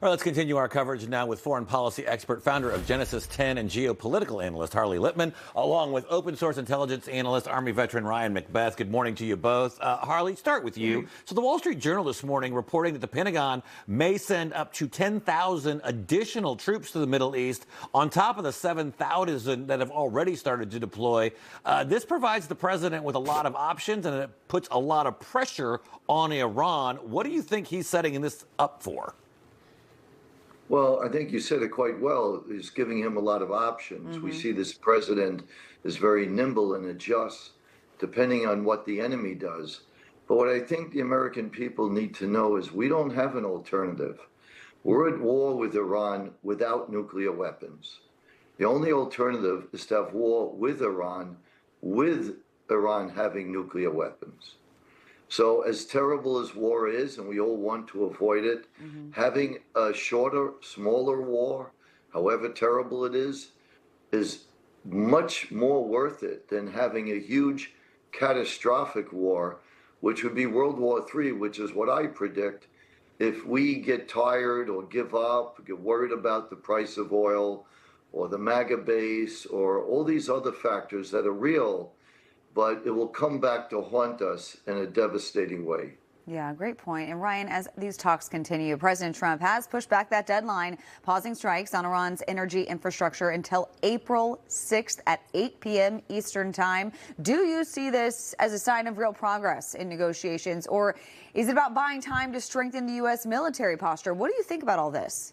All right, let's continue our coverage now with foreign policy expert, founder of Genesis 10, and geopolitical analyst Harley Lippman, along with open source intelligence analyst, Army veteran Ryan Macbeth. Good morning to you both. Harley, start with you. So the Wall Street Journal this morning reporting that the Pentagon may send up to 10,000 additional troops to the Middle East on top of the 7,000 that have already started to deploy. This provides the president with a lot of options, and it puts a lot of pressure on Iran. What do you think he's setting this up for? Well, I think you said it quite well. It's giving him a lot of options. We see this president is very nimble and adjusts depending on what the enemy does. But what I think the American people need to know is we don't have an alternative. We're at war with Iran without nuclear weapons. The only alternative is to have war with Iran having nuclear weapons. So as terrible as war is, and we all want to avoid it, having a shorter, smaller war, however terrible it is much more worth it than having a huge, catastrophic war, which would be World War III, which is what I predict. If we get tired or give up, get worried about the price of oil or the MAGA base or all these other factors that are real, but it will come back to haunt us in a devastating way. Yeah, great point. And Ryan, as these talks continue, President Trump has pushed back that deadline, pausing strikes on Iran's energy infrastructure until April 6th at 8 p.m. Eastern time. Do you see this as a sign of real progress in negotiations, or is it about buying time to strengthen the U.S. military posture? What do you think about all this?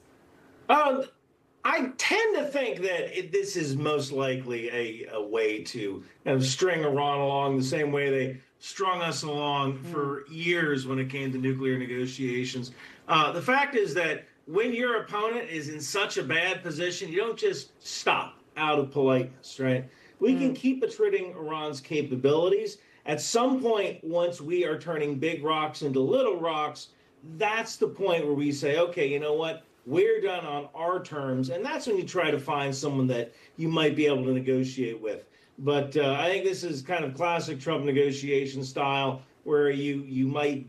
I tend to think that this is most likely a way to string Iran along the same way they strung us along for years when it came to nuclear negotiations. The fact is that when your opponent is in such a bad position, you don't just stop out of politeness, right? We can keep attriting Iran's capabilities. At some point, once we are turning big rocks into little rocks, that's the point where we say, okay, you know what? We're done on our terms, and that's when you try to find someone that you might be able to negotiate with. But I think this is kind of classic Trump negotiation style, where you might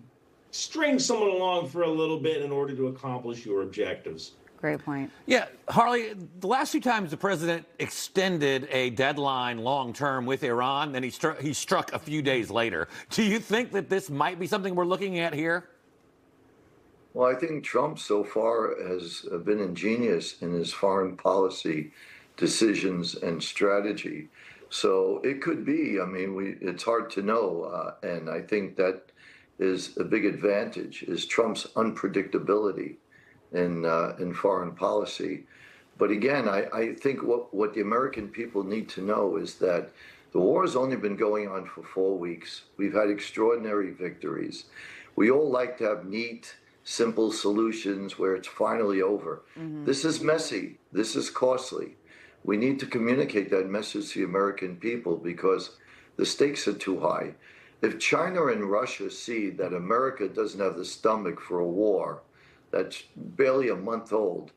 string someone along for a little bit in order to accomplish your objectives. Great point. Yeah, Harley, the last few times the president extended a deadline long-term with Iran, then he struck a few days later. Do you think that this might be something we're looking at here? Well, I think Trump so far has been ingenious in his foreign policy decisions and strategy. So it could be, I mean, it's hard to know. And I think that is a big advantage, is Trump's unpredictability in foreign policy. But again, I think what the American people need to know is that the war has only been going on for 4 weeks. We've had extraordinary victories. We all like to have neat, simple solutions where it's finally over. This is messy. This is costly. We need to communicate that message to the American people because the stakes are too high. If China and Russia see that America doesn't have the stomach for a war that's barely a month old,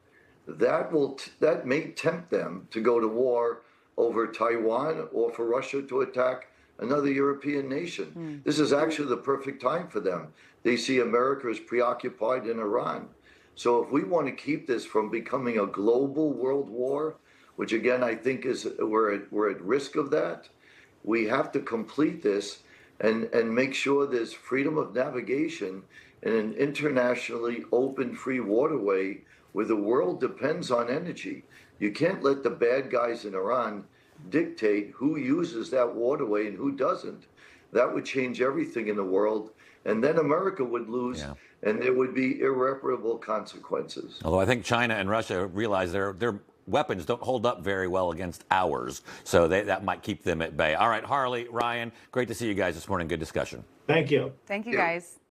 that may tempt them to go to war over Taiwan or for Russia to attack another European nation. This is actually the perfect time for them. They see America as preoccupied in Iran. So if we want to keep this from becoming a global world war, which again I think is we're at risk of that, we have to complete this and make sure there's freedom of navigation in an internationally open, free waterway where the world depends on energy. You can't let the bad guys in Iran dictate who uses that waterway and who doesn't. That would change everything in the world, and then America would lose, and there would be irreparable consequences. Although I think China and Russia realize their weapons don't hold up very well against ours, so that might keep them at bay. All right, Harley, Ryan, great to see you guys this morning. Good discussion. Thank you. Thank you, guys.